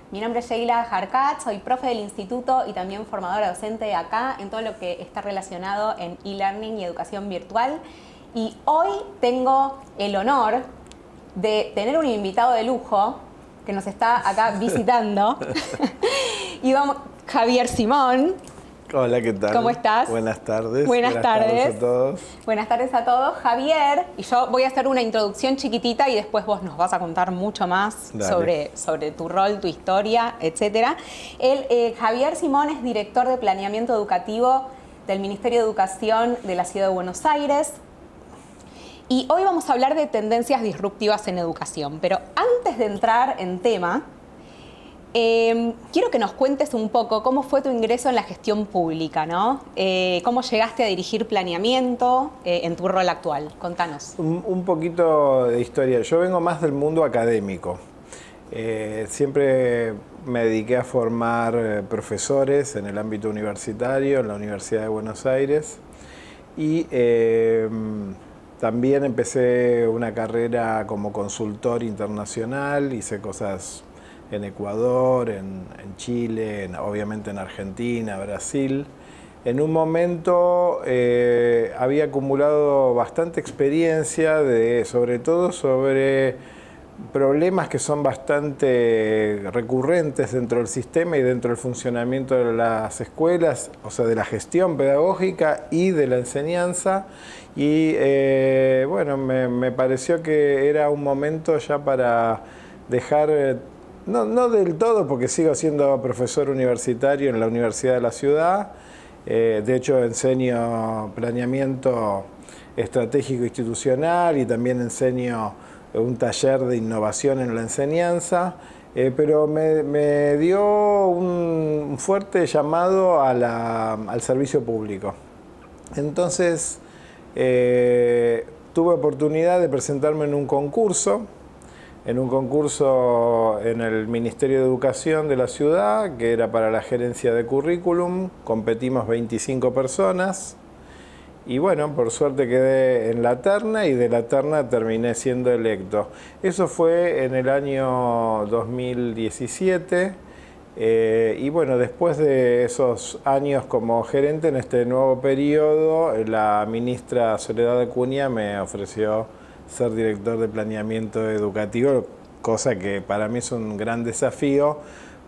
Mi nombre es Sheila Jarcat, soy profe del instituto y también formadora docente acá en todo lo que está relacionado en e-learning y educación virtual. Y hoy tengo el honor de tener un invitado de lujo que nos está acá visitando. Y vamos, Javier Simón. Hola, ¿qué tal? ¿Cómo estás? Buenas tardes. Buenas tardes a todos. Buenas tardes a todos. Javier, y yo voy a hacer una introducción chiquitita y después vos nos vas a contar mucho más sobre tu rol, tu historia, etc. Javier Simón es director de planeamiento educativo del Ministerio de Educación de la Ciudad de Buenos Aires. Y hoy vamos a hablar de tendencias disruptivas en educación. Pero antes de entrar en tema, quiero que nos cuentes un poco cómo fue tu ingreso en la gestión pública, ¿no? ¿Cómo llegaste a dirigir planeamiento en tu rol actual? Contanos. Un poquito de historia. Yo vengo más del mundo académico. Siempre me dediqué a formar profesores en el ámbito universitario, en la Universidad de Buenos Aires. Y también empecé una carrera como consultor internacional, hice cosas en Ecuador, en Chile, obviamente en Argentina, Brasil. En un momento había acumulado bastante experiencia, sobre todo sobre problemas que son bastante recurrentes dentro del sistema y dentro del funcionamiento de las escuelas, o sea, de la gestión pedagógica y de la enseñanza. Y bueno, me pareció que era un momento ya para dejar... No del todo, porque sigo siendo profesor universitario en la Universidad de la Ciudad. De hecho, enseño planeamiento estratégico institucional y también enseño un taller de innovación en la enseñanza. Pero me dio un fuerte llamado al servicio público. Entonces, tuve oportunidad de presentarme en un concurso en el Ministerio de Educación de la ciudad, que era para la gerencia de currículum. Competimos 25 personas y bueno, por suerte quedé en la terna y de la terna terminé siendo electo. Eso fue en el año 2017 y bueno, después de esos años como gerente en este nuevo periodo, la ministra Soledad Acuña me ofreció ser director de planeamiento educativo, cosa que para mí es un gran desafío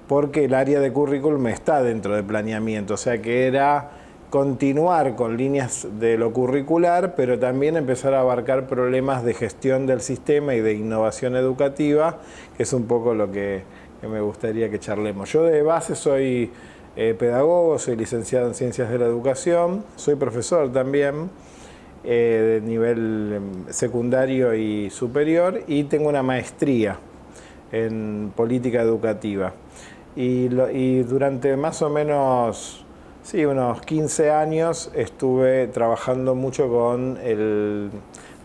porque el área de currículum está dentro de planeamiento, o sea que era continuar con líneas de lo curricular, pero también empezar a abarcar problemas de gestión del sistema y de innovación educativa, que es un poco lo que me gustaría que charlemos. Yo de base soy pedagogo, soy licenciado en Ciencias de la Educación, soy profesor también, de nivel secundario y superior, y tengo una maestría en política educativa. Y durante más o menos, sí, unos 15 años estuve trabajando mucho con el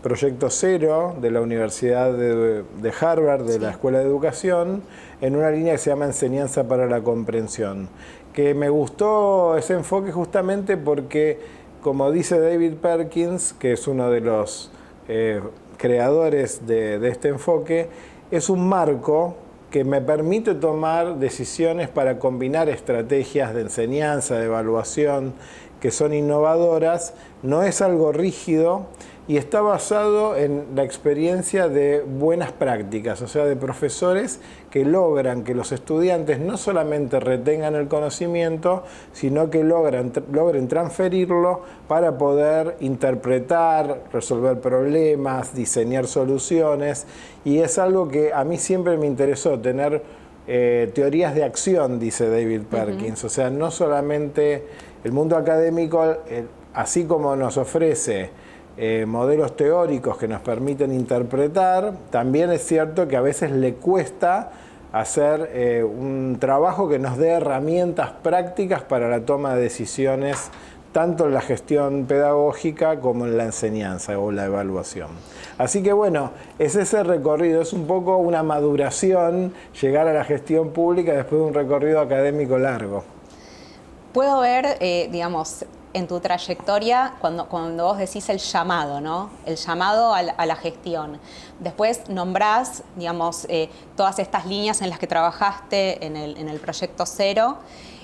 Proyecto Cero de la Universidad de Harvard, de la Escuela de Educación, en una línea que se llama Enseñanza para la Comprensión, que me gustó ese enfoque justamente porque, como dice David Perkins, que es uno de los creadores de este enfoque, es un marco que me permite tomar decisiones para combinar estrategias de enseñanza, de evaluación, que son innovadoras. No es algo rígido y está basado en la experiencia de buenas prácticas, o sea, de profesores que logran que los estudiantes no solamente retengan el conocimiento, sino que logren transferirlo para poder interpretar, resolver problemas, diseñar soluciones. Y es algo que a mí siempre me interesó, tener teorías de acción, dice David Perkins. O sea, no solamente el mundo académico, así como nos ofrece modelos teóricos que nos permiten interpretar, también es cierto que a veces le cuesta hacer un trabajo que nos dé herramientas prácticas para la toma de decisiones, tanto en la gestión pedagógica como en la enseñanza o la evaluación. Así que bueno, es ese recorrido, es un poco una maduración llegar a la gestión pública después de un recorrido académico largo. Puedo ver, digamos, en tu trayectoria, cuando vos decís el llamado, ¿no? El llamado a la gestión. Después nombrás, digamos, todas estas líneas en las que trabajaste en el proyecto Cero,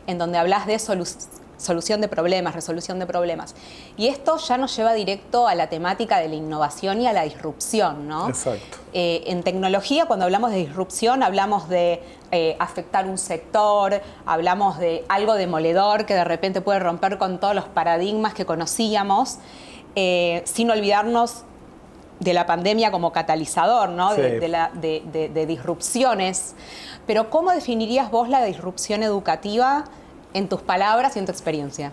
en donde hablas de solución de problemas, resolución de problemas. Y esto ya nos lleva directo a la temática de la innovación y a la disrupción, ¿no? Exacto. En tecnología, cuando hablamos de disrupción, hablamos de afectar un sector, hablamos de algo demoledor que de repente puede romper con todos los paradigmas que conocíamos, sin olvidarnos de la pandemia como catalizador, ¿no? Sí. de disrupciones. Pero ¿cómo definirías vos la disrupción educativa en tus palabras y en tu experiencia?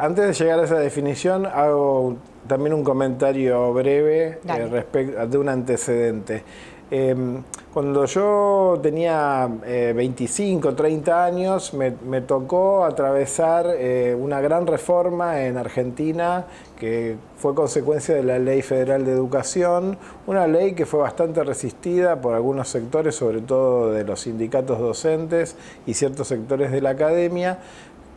Antes de llegar a esa definición, hago también un comentario breve respecto de un antecedente. Cuando yo tenía 25, 30 años, me tocó atravesar una gran reforma en Argentina que fue consecuencia de la Ley Federal de Educación, una ley que fue bastante resistida por algunos sectores, sobre todo de los sindicatos docentes y ciertos sectores de la academia,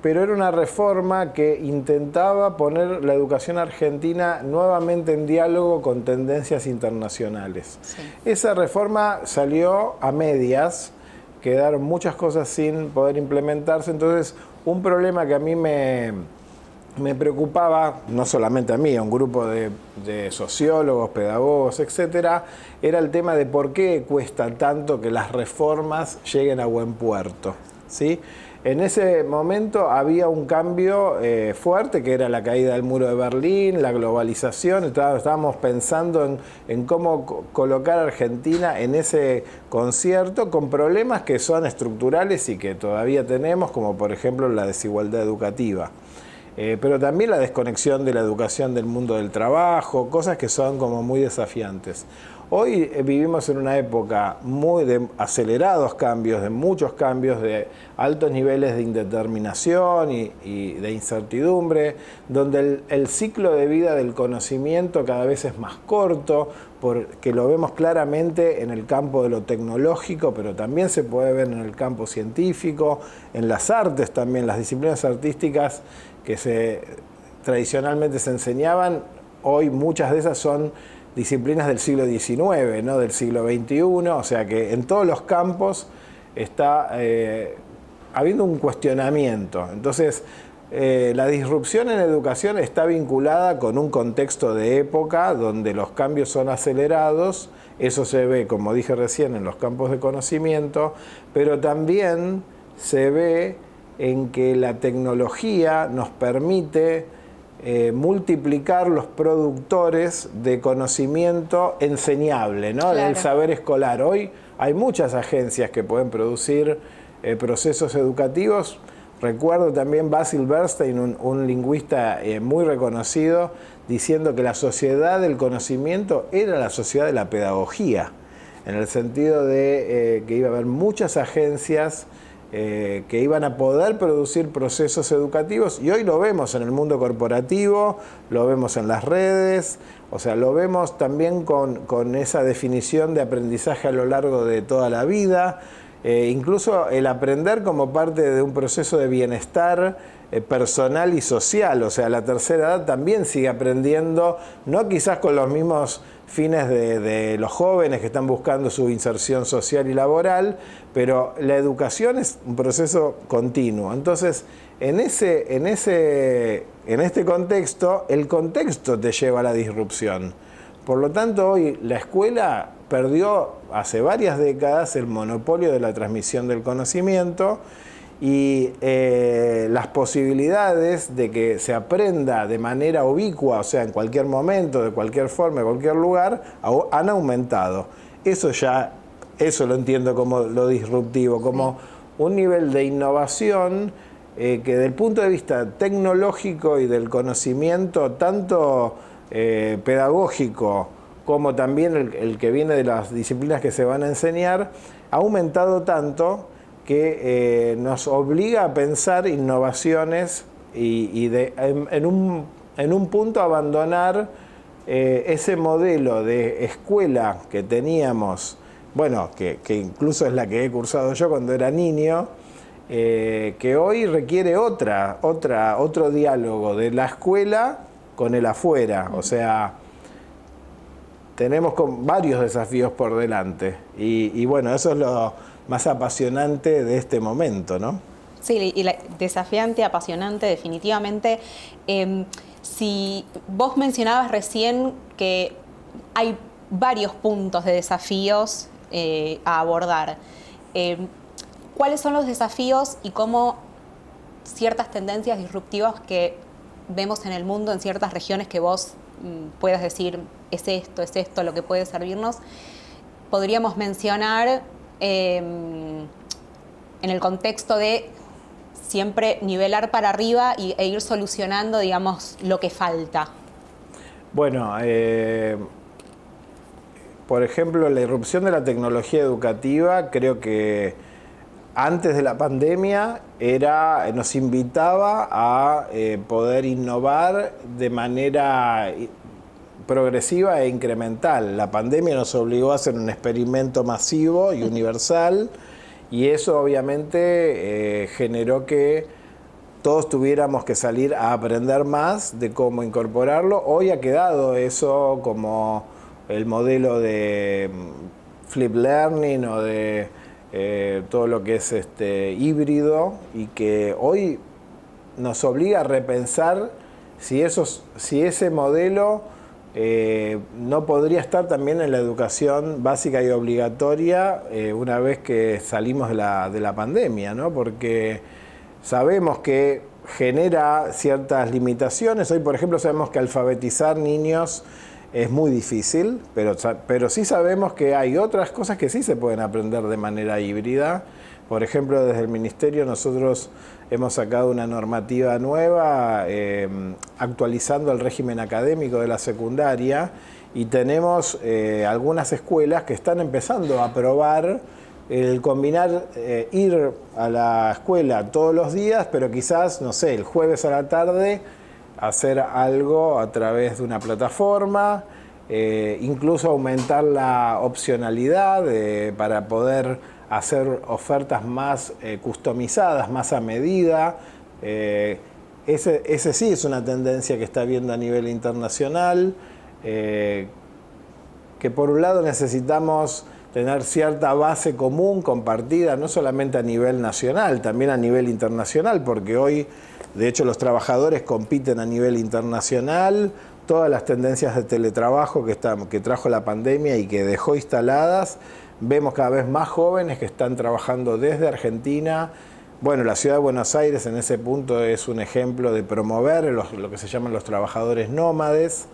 pero era una reforma que intentaba poner la educación argentina nuevamente en diálogo con tendencias internacionales. Sí. Esa reforma salió a medias, quedaron muchas cosas sin poder implementarse, entonces un problema que a mí me preocupaba, no solamente a mí, a un grupo de sociólogos, pedagogos, etcétera, era el tema de por qué cuesta tanto que las reformas lleguen a buen puerto, ¿sí? En ese momento había un cambio fuerte, que era la caída del muro de Berlín, la globalización. Estábamos pensando en cómo colocar a Argentina en ese concierto con problemas que son estructurales y que todavía tenemos, como por ejemplo la desigualdad educativa. Pero también la desconexión de la educación del mundo del trabajo, cosas que son como muy desafiantes. Hoy vivimos en una época muy de acelerados cambios, de muchos cambios, de altos niveles de indeterminación y de incertidumbre, donde el ciclo de vida del conocimiento cada vez es más corto, porque lo vemos claramente en el campo de lo tecnológico, pero también se puede ver en el campo científico, en las artes también, las disciplinas artísticas que tradicionalmente se enseñaban, hoy muchas de esas son disciplinas del siglo XIX, ¿no? Del siglo XXI, o sea que en todos los campos está habiendo un cuestionamiento. Entonces, la disrupción en educación está vinculada con un contexto de época donde los cambios son acelerados, eso se ve, como dije recién, en los campos de conocimiento, pero también se ve en que la tecnología nos permite multiplicar los productores de conocimiento enseñable, ¿no? Claro. Del saber escolar. Hoy hay muchas agencias que pueden producir procesos educativos. Recuerdo también Basil Bernstein, un lingüista muy reconocido, diciendo que la sociedad del conocimiento era la sociedad de la pedagogía, en el sentido de que iba a haber muchas agencias que iban a poder producir procesos educativos, y hoy lo vemos en el mundo corporativo, lo vemos en las redes, o sea, lo vemos también con esa definición de aprendizaje a lo largo de toda la vida, incluso el aprender como parte de un proceso de bienestar personal y social, o sea, la tercera edad también sigue aprendiendo, no quizás con los mismos fines de los jóvenes que están buscando su inserción social y laboral, pero la educación es un proceso continuo. Entonces, en este contexto, el contexto te lleva a la disrupción. Por lo tanto, hoy la escuela perdió hace varias décadas el monopolio de la transmisión del conocimiento, y las posibilidades de que se aprenda de manera ubicua, o sea, en cualquier momento, de cualquier forma, en cualquier lugar, han aumentado. Eso lo entiendo como lo disruptivo, como un nivel de innovación que desde el punto de vista tecnológico y del conocimiento, tanto pedagógico como también el que viene de las disciplinas que se van a enseñar, ha aumentado tanto que nos obliga a pensar innovaciones y en un punto abandonar ese modelo de escuela que teníamos, bueno, que incluso es la que he cursado yo cuando era niño, que hoy requiere otro diálogo de la escuela con el afuera. O sea, tenemos varios desafíos por delante. Y bueno, eso es lo más apasionante de este momento, ¿no? Sí, y desafiante, apasionante, definitivamente. Si vos mencionabas recién que hay varios puntos de desafíos a abordar, ¿cuáles son los desafíos y cómo ciertas tendencias disruptivas que vemos en el mundo, en ciertas regiones que vos puedas decir es esto lo que puede servirnos? Podríamos mencionar en el contexto de siempre nivelar para arriba e ir solucionando, digamos, lo que falta. Bueno, por ejemplo, la irrupción de la tecnología educativa, creo que antes de la pandemia nos invitaba a poder innovar de manera progresiva e incremental. La pandemia nos obligó a hacer un experimento masivo y universal, y eso obviamente generó que todos tuviéramos que salir a aprender más de cómo incorporarlo. Hoy ha quedado eso como el modelo de flip learning o de todo lo que es híbrido, y que hoy nos obliga a repensar si ese modelo no podría estar también en la educación básica y obligatoria una vez que salimos de la pandemia, ¿no? Porque sabemos que genera ciertas limitaciones. Hoy, por ejemplo, sabemos que alfabetizar niños es muy difícil, pero sí sabemos que hay otras cosas que sí se pueden aprender de manera híbrida. Por ejemplo, desde el Ministerio nosotros hemos sacado una normativa nueva actualizando el régimen académico de la secundaria, y tenemos algunas escuelas que están empezando a probar el combinar ir a la escuela todos los días, pero quizás, no sé, el jueves a la tarde hacer algo a través de una plataforma, incluso aumentar la opcionalidad para poder hacer ofertas más customizadas, más a medida. Ese sí es una tendencia que está viendo a nivel internacional, que por un lado necesitamos tener cierta base común, compartida, no solamente a nivel nacional, también a nivel internacional, porque hoy, de hecho, los trabajadores compiten a nivel internacional. Todas las tendencias de teletrabajo que trajo la pandemia y que dejó instaladas, vemos cada vez más jóvenes que están trabajando desde Argentina. Bueno, la ciudad de Buenos Aires en ese punto es un ejemplo de promover lo que se llaman los trabajadores nómades,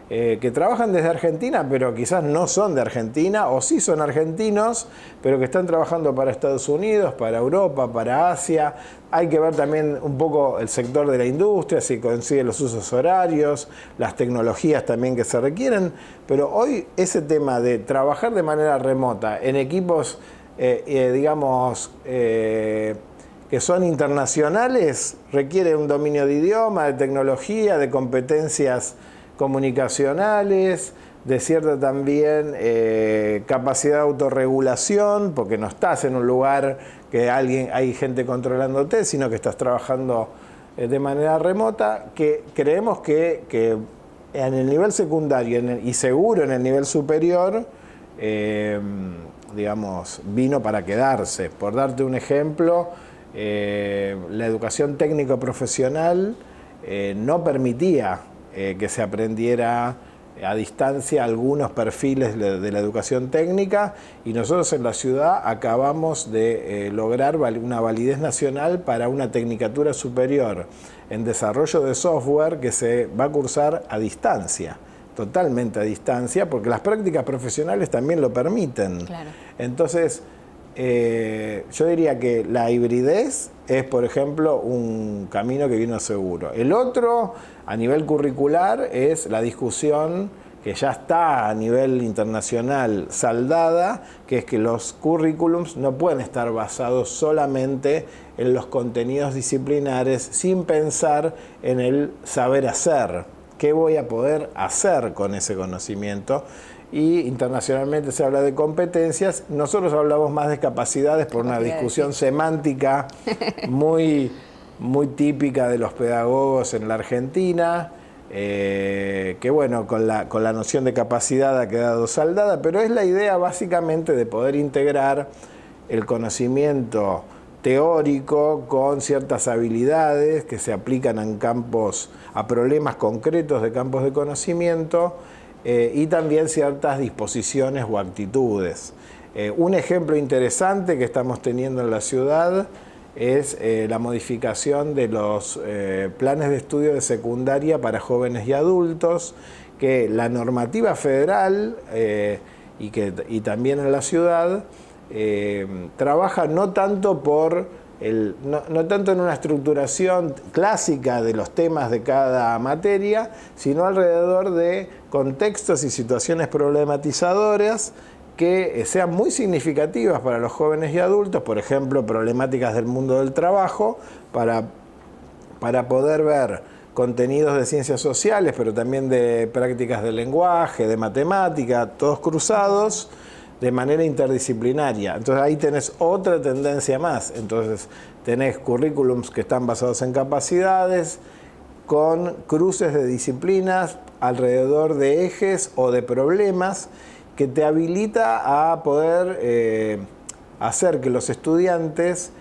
que trabajan desde Argentina, pero quizás no son de Argentina, o sí son argentinos, pero que están trabajando para Estados Unidos, para Europa, para Asia. Hay que ver también un poco el sector de la industria, si coinciden los usos horarios, las tecnologías también que se requieren, pero hoy ese tema de trabajar de manera remota en equipos, digamos, que son internacionales, requiere un dominio de idioma, de tecnología, de competencias comunicacionales, de cierta también capacidad de autorregulación, porque no estás en un lugar que hay gente controlándote, sino que estás trabajando de manera remota, que creemos que en el nivel secundario y seguro en el nivel superior, digamos, vino para quedarse. Por darte un ejemplo, la educación técnico-profesional no permitía que se aprendiera a distancia algunos perfiles de la educación técnica, y nosotros en la ciudad acabamos de lograr una validez nacional para una tecnicatura superior en desarrollo de software que se va a cursar a distancia, totalmente a distancia, porque las prácticas profesionales también lo permiten. Claro. Entonces, yo diría que la hibridez es, por ejemplo, un camino que vino seguro. El otro, a nivel curricular, es la discusión que ya está a nivel internacional saldada, que es que los currículums no pueden estar basados solamente en los contenidos disciplinares sin pensar en el saber hacer. ¿Qué voy a poder hacer con ese conocimiento? y internacionalmente se habla de competencias. Nosotros hablamos más de capacidades por una discusión semántica muy típica de los pedagogos en la Argentina, que bueno, con la noción de capacidad ha quedado saldada, pero es la idea básicamente de poder integrar el conocimiento teórico con ciertas habilidades que se aplican a problemas concretos de campos de conocimiento, y también ciertas disposiciones o actitudes. Un ejemplo interesante que estamos teniendo en la ciudad es la modificación de los planes de estudio de secundaria para jóvenes y adultos, que la normativa federal y también en la ciudad trabaja no tanto no tanto en una estructuración clásica de los temas de cada materia, sino alrededor de contextos y situaciones problematizadoras que sean muy significativas para los jóvenes y adultos, por ejemplo, problemáticas del mundo del trabajo, para poder ver contenidos de ciencias sociales, pero también de prácticas de lenguaje, de matemática, todos cruzados de manera interdisciplinaria. Entonces ahí tenés otra tendencia más. Entonces tenés currículums que están basados en capacidades, con cruces de disciplinas alrededor de ejes o de problemas, que te habilita a poder hacer que los estudiantes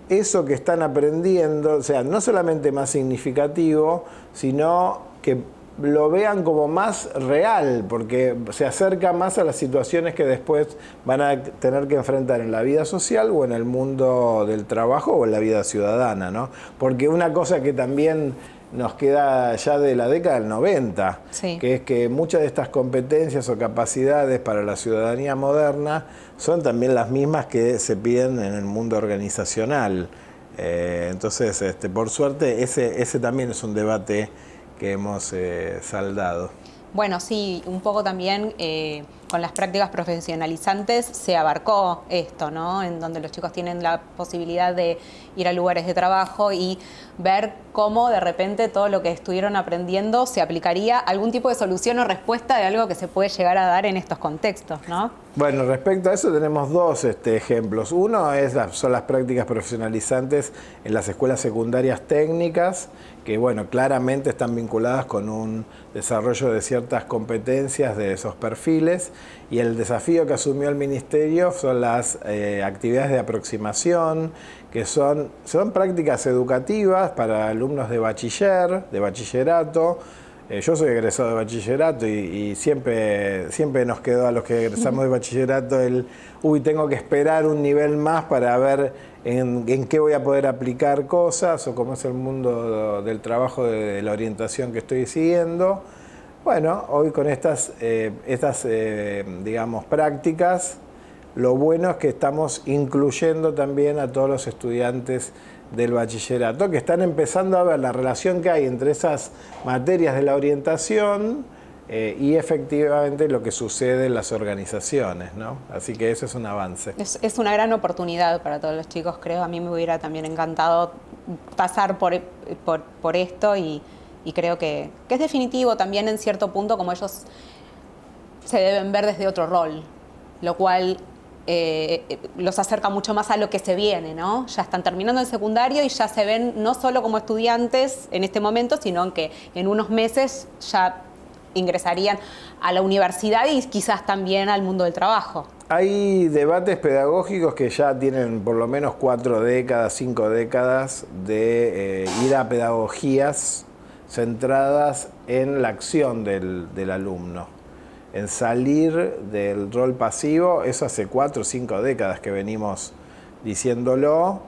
eso que están aprendiendo sea no solamente más significativo, sino que lo vean como más real, porque se acerca más a las situaciones que después van a tener que enfrentar en la vida social o en el mundo del trabajo o en la vida ciudadana, ¿no? Porque una cosa que también nos queda ya de la década del 90, sí, que es que muchas de estas competencias o capacidades para la ciudadanía moderna son también las mismas que se piden en el mundo organizacional. Entonces, por suerte, ese también es un debate que hemos saldado. Bueno, sí, un poco también con las prácticas profesionalizantes se abarcó esto, ¿no? En donde los chicos tienen la posibilidad de ir a lugares de trabajo y ver cómo de repente todo lo que estuvieron aprendiendo se aplicaría a algún tipo de solución o respuesta de algo que se puede llegar a dar en estos contextos, ¿no? Bueno, respecto a eso tenemos dos ejemplos. Uno son las prácticas profesionalizantes en las escuelas secundarias técnicas, que bueno, claramente están vinculadas con un desarrollo de ciertas competencias de esos perfiles, y el desafío que asumió el Ministerio son las actividades de aproximación, que son prácticas educativas para alumnos de bachillerato. Yo soy egresado de bachillerato y siempre nos quedó a los que egresamos de bachillerato tengo que esperar un nivel más para ver en qué voy a poder aplicar cosas o cómo es el mundo del trabajo, de la orientación que estoy siguiendo. Bueno, hoy con estas digamos, prácticas, lo bueno es que estamos incluyendo también a todos los estudiantes del bachillerato, que están empezando a ver la relación que hay entre esas materias de la orientación y efectivamente lo que sucede en las organizaciones, ¿no? Así que eso es un avance. Es una gran oportunidad para todos los chicos, creo. A mí me hubiera también encantado pasar por esto y creo que es definitivo también en cierto punto como ellos se deben ver desde otro rol, lo cual los acerca mucho más a lo que se viene, ¿no? Ya están terminando el secundario y ya se ven no solo como estudiantes en este momento, sino que en unos meses ya ingresarían a la universidad y quizás también al mundo del trabajo. Hay debates pedagógicos que ya tienen por lo menos 4 décadas, 5 décadas de ir a pedagogías centradas en la acción del alumno, en salir del rol pasivo. Eso hace 4 o 5 décadas que venimos diciéndolo.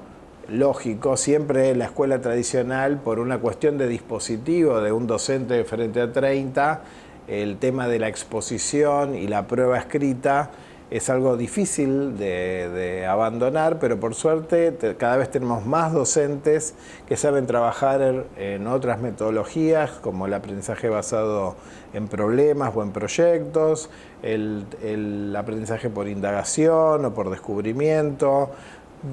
Lógico, siempre en la escuela tradicional, por una cuestión de dispositivo de un docente frente a 30, el tema de la exposición y la prueba escrita es algo difícil de abandonar, pero por suerte cada vez tenemos más docentes que saben trabajar en otras metodologías, como el aprendizaje basado en problemas o en proyectos, el aprendizaje por indagación o por descubrimiento,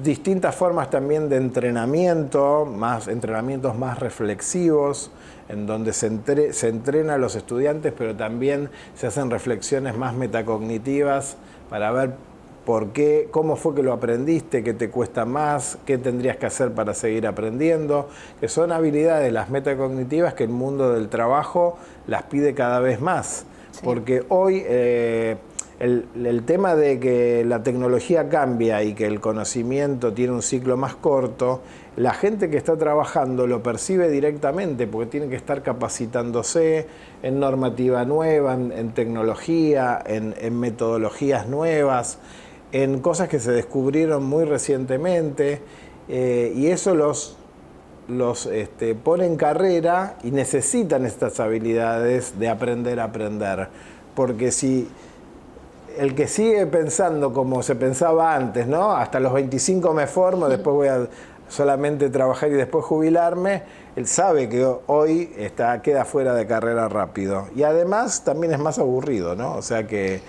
distintas formas también de entrenamiento, entrenamientos más reflexivos, en donde se entrena a los estudiantes, pero también se hacen reflexiones más metacognitivas para ver por qué, cómo fue que lo aprendiste, qué te cuesta más, qué tendrías que hacer para seguir aprendiendo, que son habilidades, las metacognitivas, que el mundo del trabajo las pide cada vez más. Sí. Porque hoy el tema de que la tecnología cambia y que el conocimiento tiene un ciclo más corto, la gente que está trabajando lo percibe directamente porque tiene que estar capacitándose en normativa nueva, en tecnología, en metodologías nuevas, en cosas que se descubrieron muy recientemente, y eso los pone en carrera y necesitan estas habilidades de aprender a aprender. Porque si el que sigue pensando como se pensaba antes, ¿no? Hasta los 25 me formo, después voy a solamente trabajar y después jubilarme, él sabe que hoy queda fuera de carrera rápido. Y además también es más aburrido, ¿no? O sea que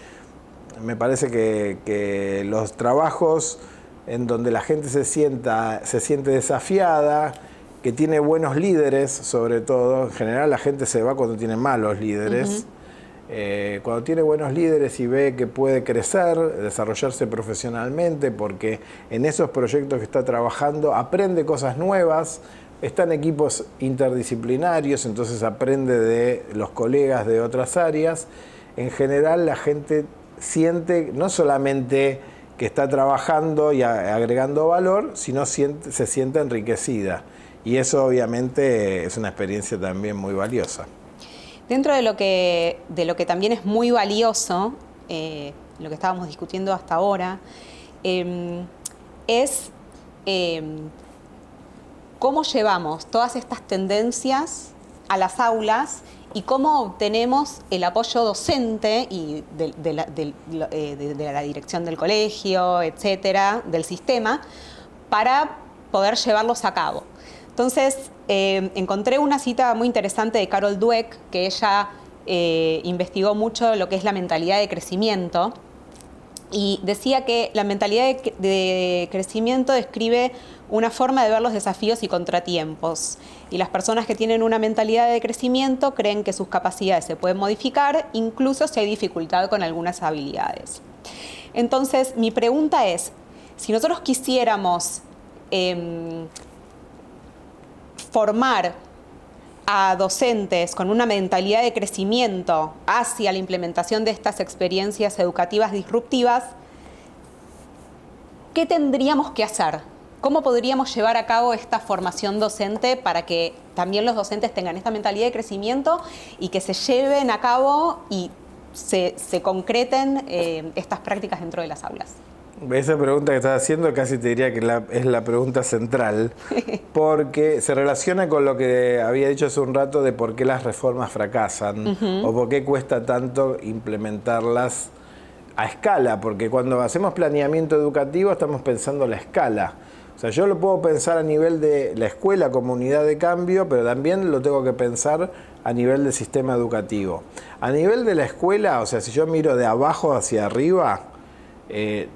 me parece que los trabajos en donde la gente se siente desafiada, que tiene buenos líderes, sobre todo, en general la gente se va cuando tiene malos líderes. Cuando tiene buenos líderes y ve que puede crecer, desarrollarse profesionalmente, porque en esos proyectos que está trabajando aprende cosas nuevas, está en equipos interdisciplinarios, entonces aprende de los colegas de otras áreas. En general la gente siente no solamente que está trabajando y agregando valor, sino se siente enriquecida. Y eso obviamente es una experiencia también muy valiosa. Dentro de lo que también es muy valioso, lo que estábamos discutiendo hasta ahora, es cómo llevamos todas estas tendencias a las aulas y cómo obtenemos el apoyo docente y de la dirección del colegio, etcétera, del sistema, para poder llevarlos a cabo. Entonces, encontré una cita muy interesante de Carol Dweck, que ella investigó mucho lo que es la mentalidad de crecimiento, y decía que la mentalidad de crecimiento describe una forma de ver los desafíos y contratiempos. Y las personas que tienen una mentalidad de crecimiento creen que sus capacidades se pueden modificar, incluso si hay dificultad con algunas habilidades. Entonces, mi pregunta es, si nosotros quisiéramos formar a docentes con una mentalidad de crecimiento hacia la implementación de estas experiencias educativas disruptivas, ¿qué tendríamos que hacer? ¿Cómo podríamos llevar a cabo esta formación docente para que también los docentes tengan esta mentalidad de crecimiento y que se lleven a cabo y se concreten estas prácticas dentro de las aulas? Esa pregunta que estás haciendo casi te diría que es la pregunta central, porque se relaciona con lo que había dicho hace un rato de por qué las reformas fracasan o por qué cuesta tanto implementarlas a escala, porque cuando hacemos planeamiento educativo estamos pensando a la escala. O sea, yo lo puedo pensar a nivel de la escuela como unidad de cambio, pero también lo tengo que pensar a nivel del sistema educativo. A nivel de la escuela, o sea, si yo miro de abajo hacia arriba,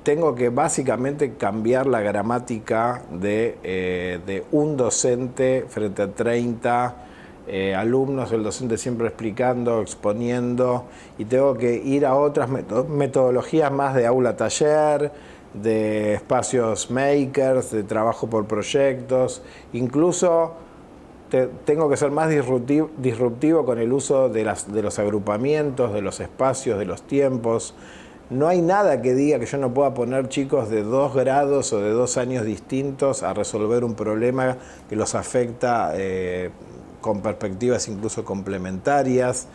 tengo que básicamente cambiar la gramática de un docente frente a 30 alumnos, el docente siempre explicando, exponiendo, y tengo que ir a otras metodologías más de aula-taller, de espacios makers, de trabajo por proyectos, incluso tengo que ser más disruptivo con el uso de los agrupamientos, de los espacios, de los tiempos. No hay nada que diga que yo no pueda poner chicos de 2 grados o de 2 años distintos a resolver un problema que los afecta con perspectivas incluso complementarias.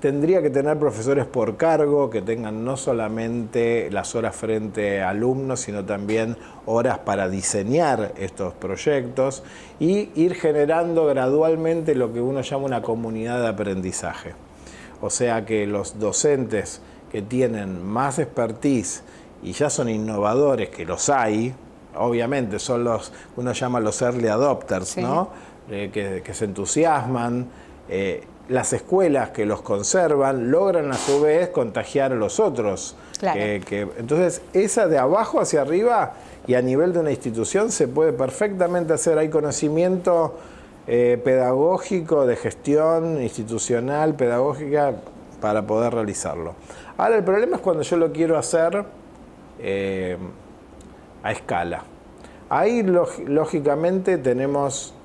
Tendría que tener profesores por cargo que tengan no solamente las horas frente a alumnos, sino también horas para diseñar estos proyectos y ir generando gradualmente lo que uno llama una comunidad de aprendizaje. O sea que los docentes que tienen más expertise y ya son innovadores, que los hay, obviamente son los uno llama los early adopters, sí, ¿no? Que se entusiasman, las escuelas que los conservan logran a su vez contagiar a los otros. Claro. Entonces, esa de abajo hacia arriba y a nivel de una institución se puede perfectamente hacer. Hay conocimiento pedagógico, de gestión institucional, pedagógica, para poder realizarlo. Ahora, el problema es cuando yo lo quiero hacer a escala. Ahí, lógicamente, tenemos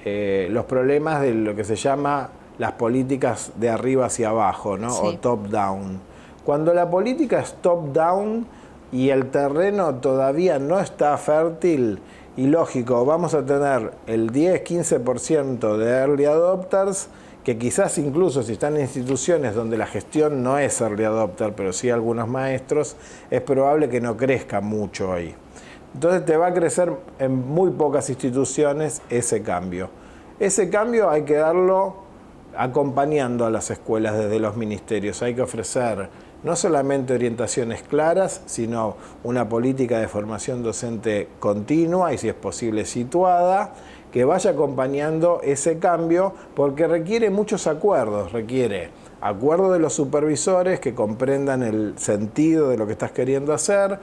los problemas de lo que se llama las políticas de arriba hacia abajo, ¿no? Sí. O top-down. Cuando la política es top-down y el terreno todavía no está fértil, y lógico, vamos a tener el 10-15% de early adopters, que quizás incluso si están en instituciones donde la gestión no es early adopter, pero sí algunos maestros, es probable que no crezca mucho ahí. Entonces te va a crecer en muy pocas instituciones ese cambio. Ese cambio hay que darlo acompañando a las escuelas desde los ministerios. Hay que ofrecer no solamente orientaciones claras, sino una política de formación docente continua y, si es posible, situada, que vaya acompañando ese cambio, porque requiere muchos acuerdos. Requiere acuerdo de los supervisores que comprendan el sentido de lo que estás queriendo hacer,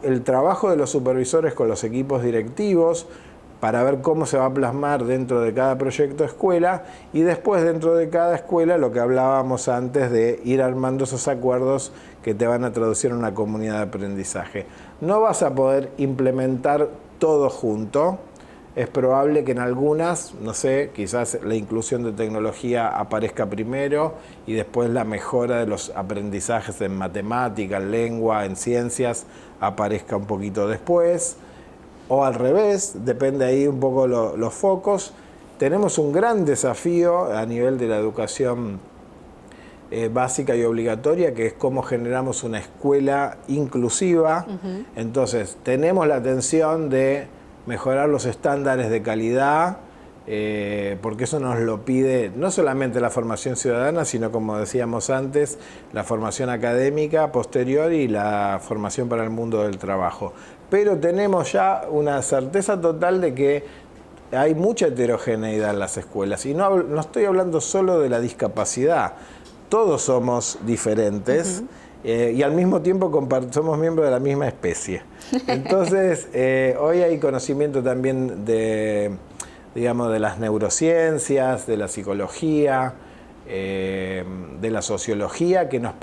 el trabajo de los supervisores con los equipos directivos, para ver cómo se va a plasmar dentro de cada proyecto escuela, y después dentro de cada escuela lo que hablábamos antes de ir armando esos acuerdos que te van a traducir en una comunidad de aprendizaje. No vas a poder implementar todo junto. Es probable que en algunas, no sé, quizás la inclusión de tecnología aparezca primero y después la mejora de los aprendizajes en matemáticas, en lengua, en ciencias aparezca un poquito después. O al revés, depende ahí un poco los focos. Tenemos un gran desafío a nivel de la educación básica y obligatoria, que es cómo generamos una escuela inclusiva. Entonces, tenemos la atención de mejorar los estándares de calidad, porque eso nos lo pide no solamente la formación ciudadana, sino, como decíamos antes, la formación académica posterior y la formación para el mundo del trabajo. Pero tenemos ya una certeza total de que hay mucha heterogeneidad en las escuelas. Y no estoy hablando solo de la discapacidad. Todos somos diferentes y al mismo tiempo somos miembros de la misma especie. Entonces, hoy hay conocimiento también de las neurociencias, de la psicología, de la sociología, que nos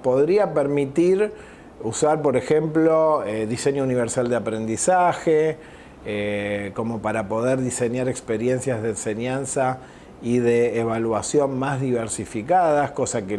podría permitir usar, por ejemplo, diseño universal de aprendizaje, como para poder diseñar experiencias de enseñanza y de evaluación más diversificadas, cosa que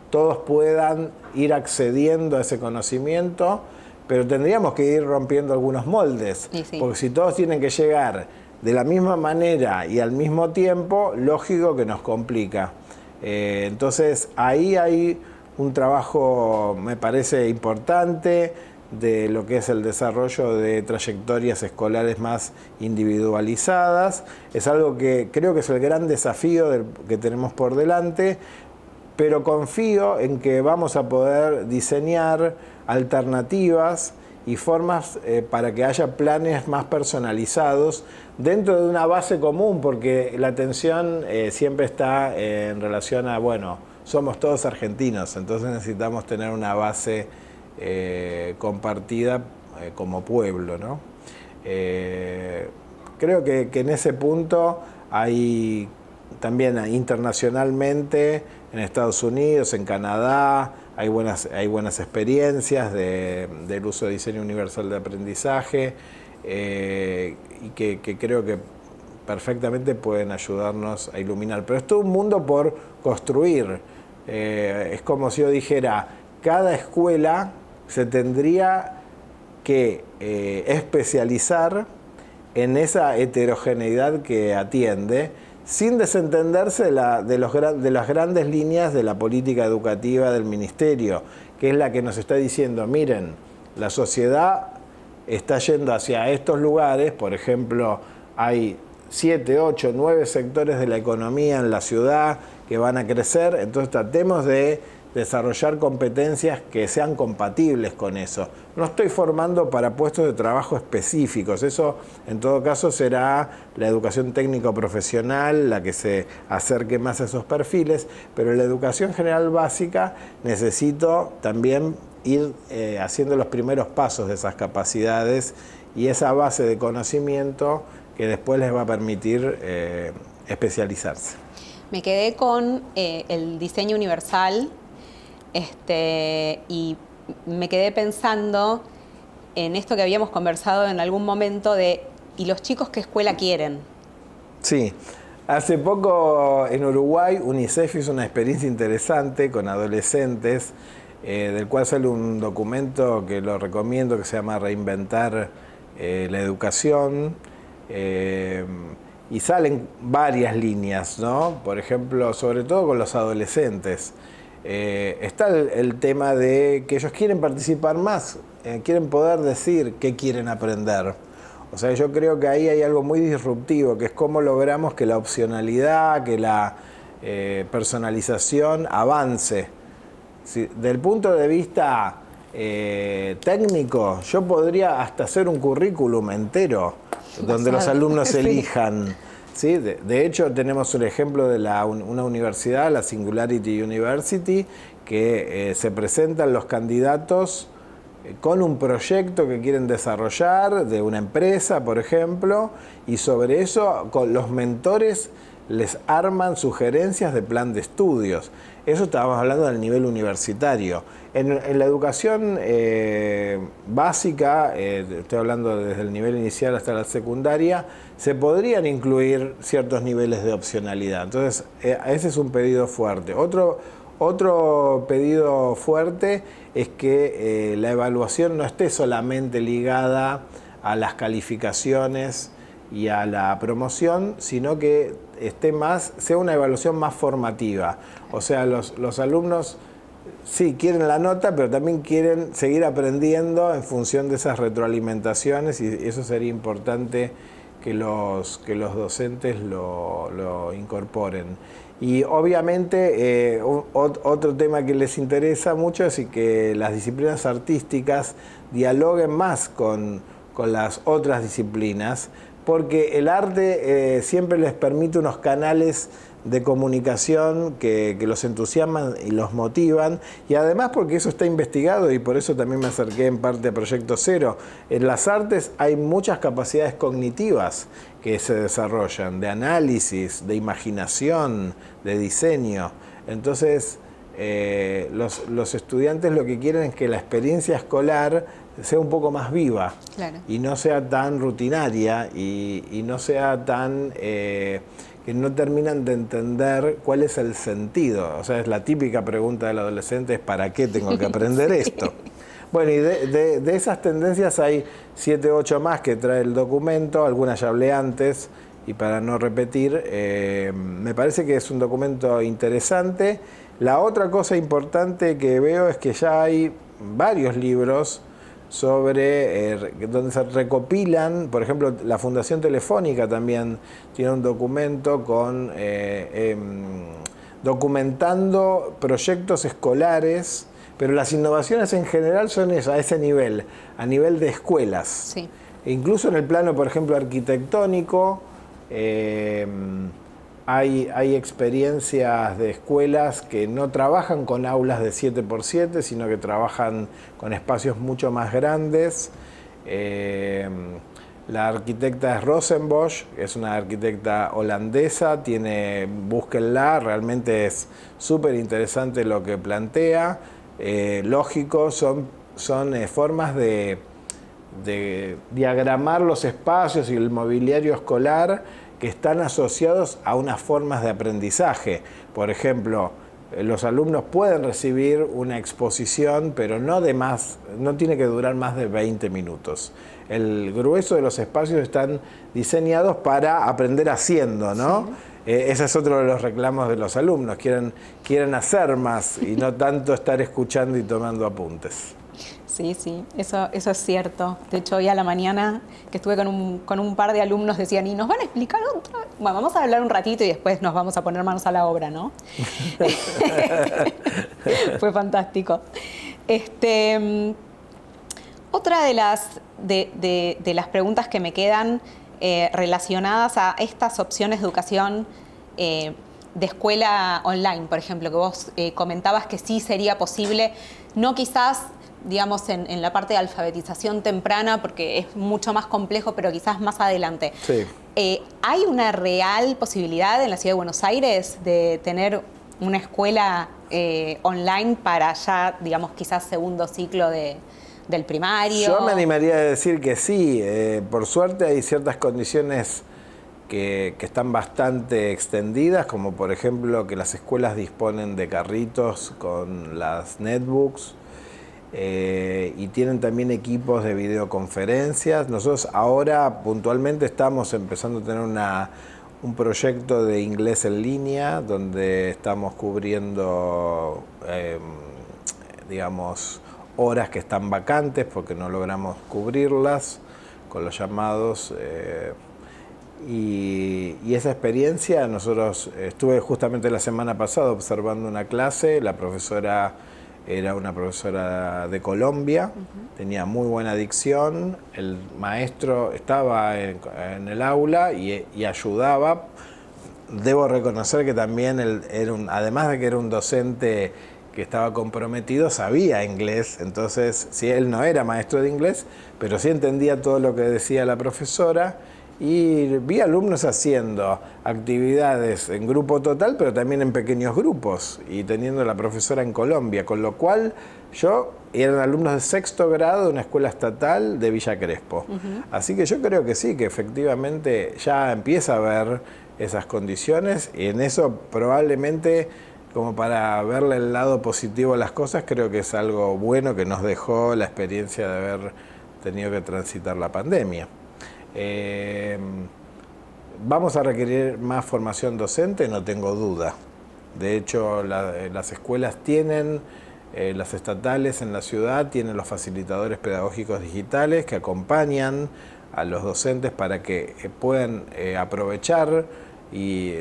todos puedan ir accediendo a ese conocimiento, pero tendríamos que ir rompiendo algunos moldes, porque si todos tienen que llegar de la misma manera y al mismo tiempo, lógico que nos complica. Entonces, ahí hay un trabajo, me parece, importante de lo que es el desarrollo de trayectorias escolares más individualizadas. Es algo que creo que es el gran desafío que tenemos por delante, pero confío en que vamos a poder diseñar alternativas y formas para que haya planes más personalizados dentro de una base común, porque la atención siempre está en relación a, somos todos argentinos, entonces necesitamos tener una base compartida como pueblo, ¿no? Creo que en ese punto hay también internacionalmente, en Estados Unidos, en Canadá, hay buenas experiencias del uso de diseño universal de aprendizaje y que creo que perfectamente pueden ayudarnos a iluminar. Pero es todo un mundo por construir. Es como si yo dijera, cada escuela se tendría que especializar en esa heterogeneidad que atiende, sin desentenderse de las grandes líneas de la política educativa del ministerio, que es la que nos está diciendo, miren, la sociedad está yendo hacia estos lugares, por ejemplo, hay 7, 8, 9 sectores de la economía en la ciudad que van a crecer, entonces tratemos de desarrollar competencias que sean compatibles con eso. No estoy formando para puestos de trabajo específicos, eso en todo caso será la educación técnico-profesional la que se acerque más a esos perfiles, pero en la educación general básica necesito también ir haciendo los primeros pasos de esas capacidades y esa base de conocimiento que después les va a permitir especializarse. Me quedé con el diseño universal y me quedé pensando en esto que habíamos conversado en algún momento de ¿y los chicos qué escuela quieren? Sí, hace poco en Uruguay UNICEF hizo una experiencia interesante con adolescentes, del cual sale un documento que lo recomiendo que se llama Reinventar la educación. Y salen varias líneas, ¿no? Por ejemplo, sobre todo con los adolescentes. Está el tema de que ellos quieren participar más, quieren poder decir qué quieren aprender. O sea, yo creo que ahí hay algo muy disruptivo, que es cómo logramos que la opcionalidad, que la personalización avance. Si, del punto de vista técnico, yo podría hasta hacer un currículum entero donde los alumnos elijan. ¿Sí? De hecho, tenemos un ejemplo de una universidad, la Singularity University, que se presentan los candidatos con un proyecto que quieren desarrollar de una empresa, por ejemplo, y sobre eso con los mentores les arman sugerencias de plan de estudios. Eso estábamos hablando del nivel universitario. En la educación básica, estoy hablando desde el nivel inicial hasta la secundaria, se podrían incluir ciertos niveles de opcionalidad. Entonces, ese es un pedido fuerte. Otro pedido fuerte es que la evaluación no esté solamente ligada a las calificaciones y a la promoción, sino que sea una evaluación más formativa. O sea, los alumnos sí quieren la nota, pero también quieren seguir aprendiendo en función de esas retroalimentaciones, y eso sería importante que los docentes lo incorporen. Y obviamente otro tema que les interesa mucho es que las disciplinas artísticas dialoguen más con las otras disciplinas, porque el arte siempre les permite unos canales de comunicación que los entusiasman y los motivan, y además porque eso está investigado, y por eso también me acerqué en parte a Proyecto Cero. En las artes hay muchas capacidades cognitivas que se desarrollan, de análisis, de imaginación, de diseño. Entonces, los estudiantes lo que quieren es que la experiencia escolar sea un poco más viva, claro, y no sea tan rutinaria y no sea tan que no terminan de entender cuál es el sentido. O sea, es la típica pregunta del adolescente, es ¿para qué tengo que aprender esto? Bueno, y de esas tendencias hay 7, 8 más que trae el documento, algunas ya hablé antes, y para no repetir, me parece que es un documento interesante. La otra cosa importante que veo es que ya hay varios libros sobre donde se recopilan, por ejemplo, la Fundación Telefónica también tiene un documento con documentando proyectos escolares, pero las innovaciones en general son eso, a ese nivel, a nivel de escuelas. Sí. E incluso en el plano, por ejemplo, arquitectónico, hay experiencias de escuelas que no trabajan con aulas de 7x7, sino que trabajan con espacios mucho más grandes. La arquitecta es Rosenbosch, es una arquitecta holandesa, búsquenla, realmente es súper interesante lo que plantea. Lógico, son formas de diagramar los espacios y el mobiliario escolar que están asociados a unas formas de aprendizaje. Por ejemplo, los alumnos pueden recibir una exposición, pero no tiene que durar más de 20 minutos. El grueso de los espacios están diseñados para aprender haciendo, ¿no? Sí. Ese es otro de los reclamos de los alumnos, quieren hacer más y no tanto estar escuchando y tomando apuntes. Sí, sí, eso es cierto. De hecho, hoy a la mañana que estuve con un par de alumnos decían, ¿y nos van a explicar otra? Bueno, vamos a hablar un ratito y después nos vamos a poner manos a la obra, ¿no? Fue fantástico. Otra de las preguntas que me quedan relacionadas a estas opciones de educación de escuela online, por ejemplo, que vos comentabas que sí sería posible, no quizás, digamos, en la parte de alfabetización temprana, porque es mucho más complejo, pero quizás más adelante. Sí. ¿Hay una real posibilidad en la Ciudad de Buenos Aires de tener una escuela online para ya, digamos, quizás segundo ciclo del primario? Yo me animaría a decir que sí. Por suerte hay ciertas condiciones que están bastante extendidas, como por ejemplo que las escuelas disponen de carritos con las netbooks y tienen también equipos de videoconferencias. Nosotros ahora puntualmente estamos empezando a tener un proyecto de inglés en línea donde estamos cubriendo, digamos, horas que están vacantes porque no logramos cubrirlas con los llamados. Y esa experiencia, nosotros estuve justamente la semana pasada observando una clase, la profesora era una profesora de Colombia, tenía muy buena dicción, el maestro estaba en el aula y ayudaba. Debo reconocer que también además de que era un docente que estaba comprometido, sabía inglés, entonces sí, él no era maestro de inglés, pero sí entendía todo lo que decía la profesora. Y vi alumnos haciendo actividades en grupo total, pero también en pequeños grupos, y teniendo a la profesora en Colombia, con lo cual eran alumnos de 6º grado de una escuela estatal de Villa Crespo. Así que yo creo que sí, que efectivamente ya empieza a haber esas condiciones, y en eso probablemente, como para verle el lado positivo a las cosas, creo que es algo bueno que nos dejó la experiencia de haber tenido que transitar la pandemia. ¿Vamos a requerir más formación docente? No tengo duda. De hecho, las escuelas tienen, las estatales en la ciudad, tienen los facilitadores pedagógicos digitales que acompañan a los docentes para que puedan aprovechar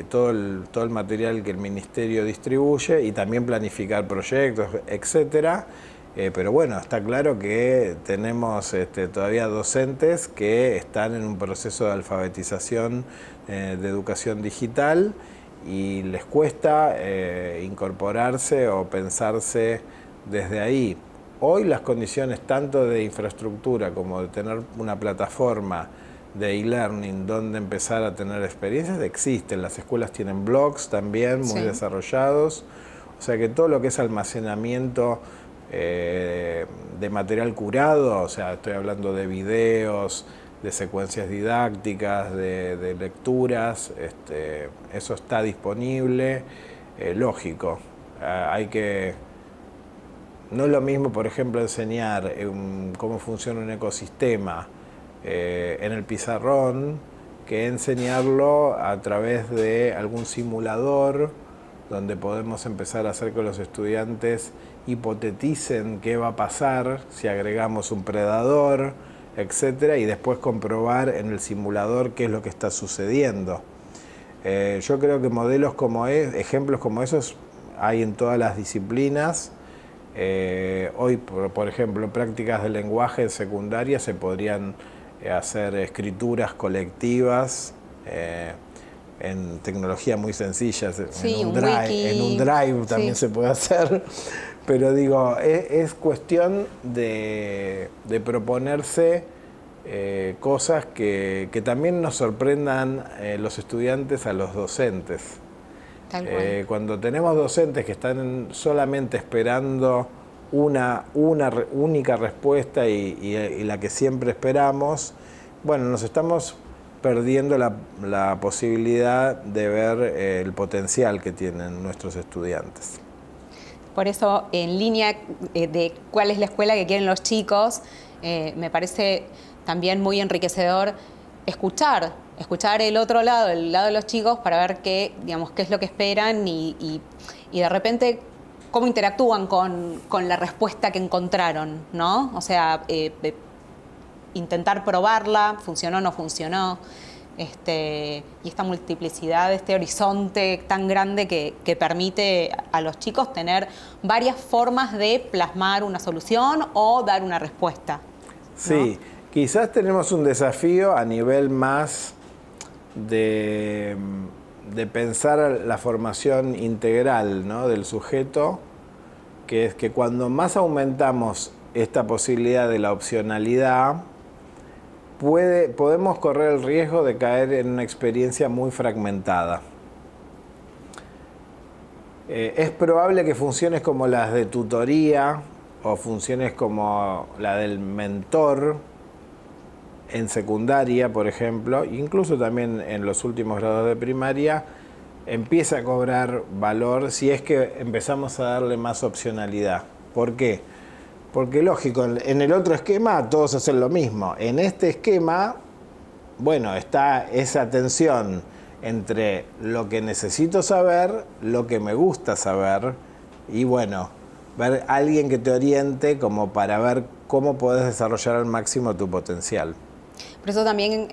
todo el material que el ministerio distribuye y también planificar proyectos, etcétera. Pero bueno, está claro que tenemos todavía docentes que están en un proceso de alfabetización de educación digital y les cuesta incorporarse o pensarse desde ahí. Hoy las condiciones tanto de infraestructura como de tener una plataforma de e-learning donde empezar a tener experiencias existen. Las escuelas tienen blogs también muy desarrollados, o sea que todo lo que es almacenamiento de material curado, o sea, estoy hablando de videos, de secuencias didácticas, de lecturas, eso está disponible, lógico. No es lo mismo, por ejemplo, enseñar cómo funciona un ecosistema en el pizarrón que enseñarlo a través de algún simulador donde podemos empezar a hacer que los estudiantes hipoteticen qué va a pasar si agregamos un predador, etcétera, y después comprobar en el simulador qué es lo que está sucediendo. Yo creo que ejemplos como esos hay en todas las disciplinas. Hoy, por ejemplo, prácticas de lenguaje en secundaria se podrían hacer escrituras colectivas en tecnología muy sencilla, en un drive también se puede hacer, pero digo, es cuestión de proponerse cosas que también nos sorprendan los estudiantes a los docentes. Tal cual. Cuando tenemos docentes que están solamente esperando una única respuesta y la que siempre esperamos, bueno, nos estamos perdiendo la posibilidad de ver el potencial que tienen nuestros estudiantes. Por eso, en línea de cuál es la escuela que quieren los chicos, me parece también muy enriquecedor escuchar el otro lado, el lado de los chicos, para ver qué es lo que esperan y de repente cómo interactúan con la respuesta que encontraron, ¿no? O sea, intentar probarla, funcionó o no funcionó. Y esta multiplicidad, este horizonte tan grande que permite a los chicos tener varias formas de plasmar una solución o dar una respuesta, ¿no? Sí, quizás tenemos un desafío a nivel más de pensar la formación integral, ¿no?, del sujeto, que es que cuando más aumentamos esta posibilidad de la opcionalidad, podemos correr el riesgo de caer en una experiencia muy fragmentada. Es probable que funciones como las de tutoría o funciones como la del mentor en secundaria, por ejemplo, incluso también en los últimos grados de primaria, empieza a cobrar valor si es que empezamos a darle más opcionalidad. ¿Por qué? Porque lógico, en el otro esquema todos hacen lo mismo. En este esquema, bueno, está esa tensión entre lo que necesito saber, lo que me gusta saber, y bueno, ver a alguien que te oriente como para ver cómo podés desarrollar al máximo tu potencial. Por eso también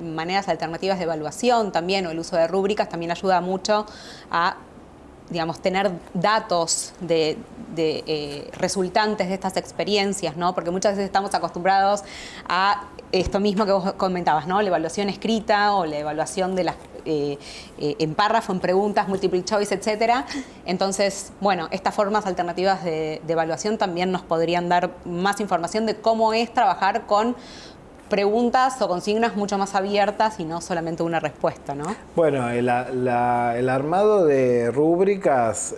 maneras alternativas de evaluación también, o el uso de rúbricas también ayuda mucho a, digamos, tener datos de resultantes de estas experiencias, ¿no? Porque muchas veces estamos acostumbrados a esto mismo que vos comentabas, ¿no? La evaluación escrita o la evaluación de las en párrafo, en preguntas, multiple choice, etcétera. Entonces, bueno, estas formas alternativas de evaluación también nos podrían dar más información de cómo es trabajar con preguntas o consignas mucho más abiertas y no solamente una respuesta, ¿no? Bueno, el armado de rúbricas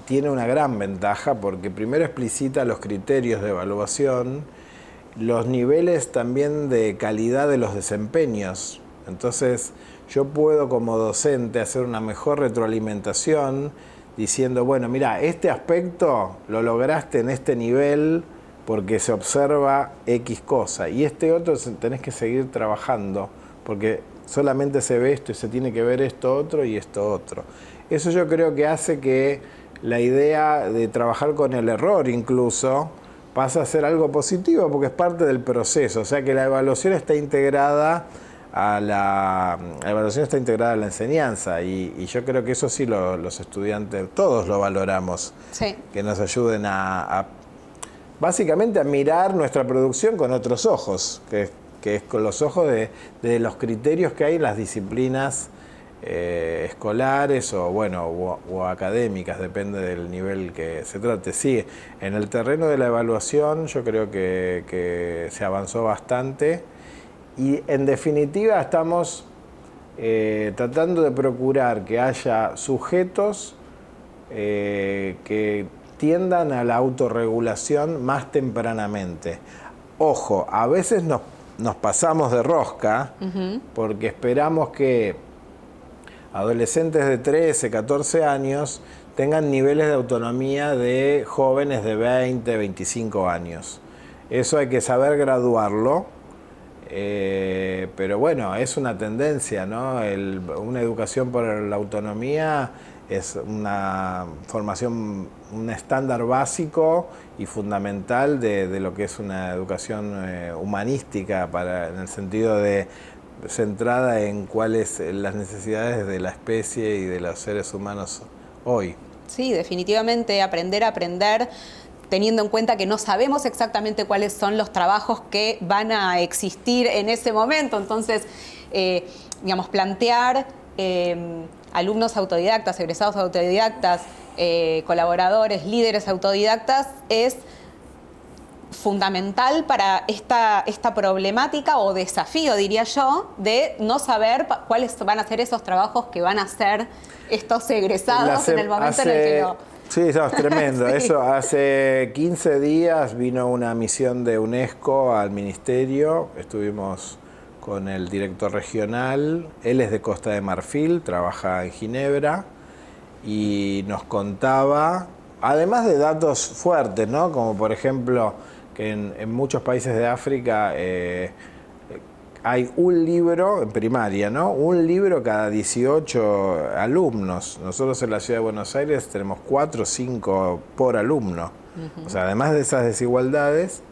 tiene una gran ventaja porque primero explicita los criterios de evaluación, los niveles también de calidad de los desempeños. Entonces, yo puedo como docente hacer una mejor retroalimentación diciendo, bueno, mira, este aspecto lo lograste en este nivel porque se observa X cosa, y este otro tenés que seguir trabajando, porque solamente se ve esto y se tiene que ver esto otro y esto otro. Eso yo creo que hace que la idea de trabajar con el error incluso pasa a ser algo positivo, porque es parte del proceso, o sea que la evaluación está integrada a la enseñanza, y yo creo que eso sí los estudiantes, todos lo valoramos, sí, que nos ayuden básicamente a mirar nuestra producción con otros ojos, que es con los ojos de los criterios que hay en las disciplinas escolares o académicas, depende del nivel que se trate. Sí, en el terreno de la evaluación yo creo que se avanzó bastante, y en definitiva estamos tratando de procurar que haya sujetos que tiendan a la autorregulación más tempranamente. Ojo, a veces nos pasamos de rosca, porque esperamos que adolescentes de 13, 14 años tengan niveles de autonomía de jóvenes de 20, 25 años. Eso hay que saber graduarlo, pero bueno, es una tendencia, ¿no? Una educación por la autonomía es una formación, un estándar básico y fundamental de lo que es una educación humanística, en el sentido de centrada en cuáles las necesidades de la especie y de los seres humanos hoy. Sí, definitivamente aprender a aprender, teniendo en cuenta que no sabemos exactamente cuáles son los trabajos que van a existir en ese momento. Entonces, digamos, plantear alumnos autodidactas, egresados autodidactas, colaboradores, líderes autodidactas, es fundamental para esta problemática o desafío, diría yo, de no saber cuáles van a ser esos trabajos que van a hacer estos egresados en el momento en el que lo... Sí, eso es tremendo. Sí. Eso, hace 15 días vino una misión de UNESCO al ministerio, estuvimos con el director regional, él es de Costa de Marfil, trabaja en Ginebra, y nos contaba, además de datos fuertes, ¿no? Como por ejemplo que en muchos países de África hay un libro en primaria, ¿no? Un libro cada 18 alumnos. Nosotros en la Ciudad de Buenos Aires tenemos 4 o 5 por alumno. O sea, además de esas desigualdades,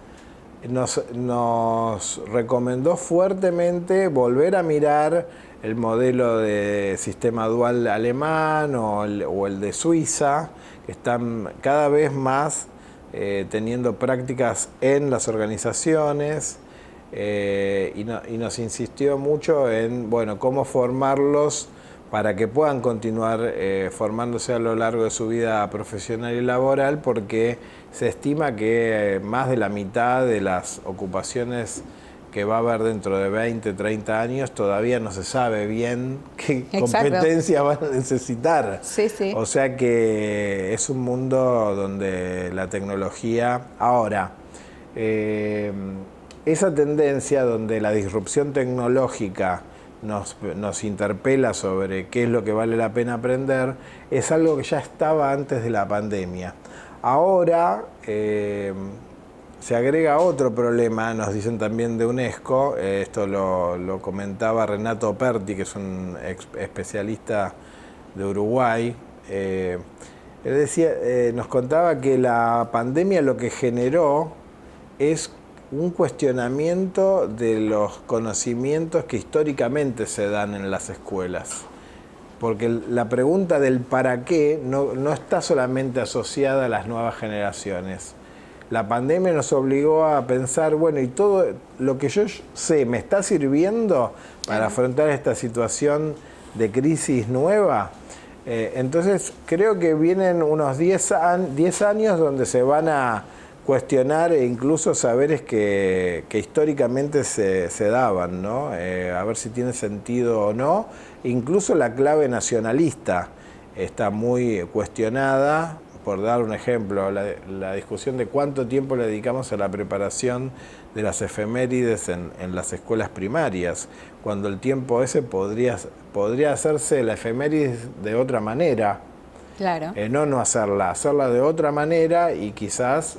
nos recomendó fuertemente volver a mirar el modelo de sistema dual alemán o el de Suiza, que están cada vez más teniendo prácticas en las organizaciones, y nos insistió mucho en, bueno, cómo formarlos para que puedan continuar formándose a lo largo de su vida profesional y laboral, porque se estima que más de la mitad de las ocupaciones que va a haber dentro de 20, 30 años todavía no se sabe bien qué competencias van a necesitar. Sí, sí. O sea que es un mundo donde la tecnología... Ahora, esa tendencia donde la disrupción tecnológica nos interpela sobre qué es lo que vale la pena aprender, es algo que ya estaba antes de la pandemia. Ahora se agrega otro problema, nos dicen también de UNESCO, esto lo comentaba Renato Perti, que es un especialista de Uruguay. Él decía, nos contaba que la pandemia lo que generó es un cuestionamiento de los conocimientos que históricamente se dan en las escuelas. Porque la pregunta del para qué no está solamente asociada a las nuevas generaciones. La pandemia nos obligó a pensar, bueno, y todo lo que yo sé, ¿me está sirviendo para afrontar esta situación de crisis nueva? Entonces, creo que vienen unos 10 años donde se van a cuestionar incluso saberes que históricamente se daban, ¿no? A ver si tiene sentido o no. Incluso la clave nacionalista está muy cuestionada. Por dar un ejemplo, la discusión de cuánto tiempo le dedicamos a la preparación de las efemérides en las escuelas primarias, cuando el tiempo ese podría hacerse la efemérides de otra manera. Claro. No hacerla de otra manera y quizás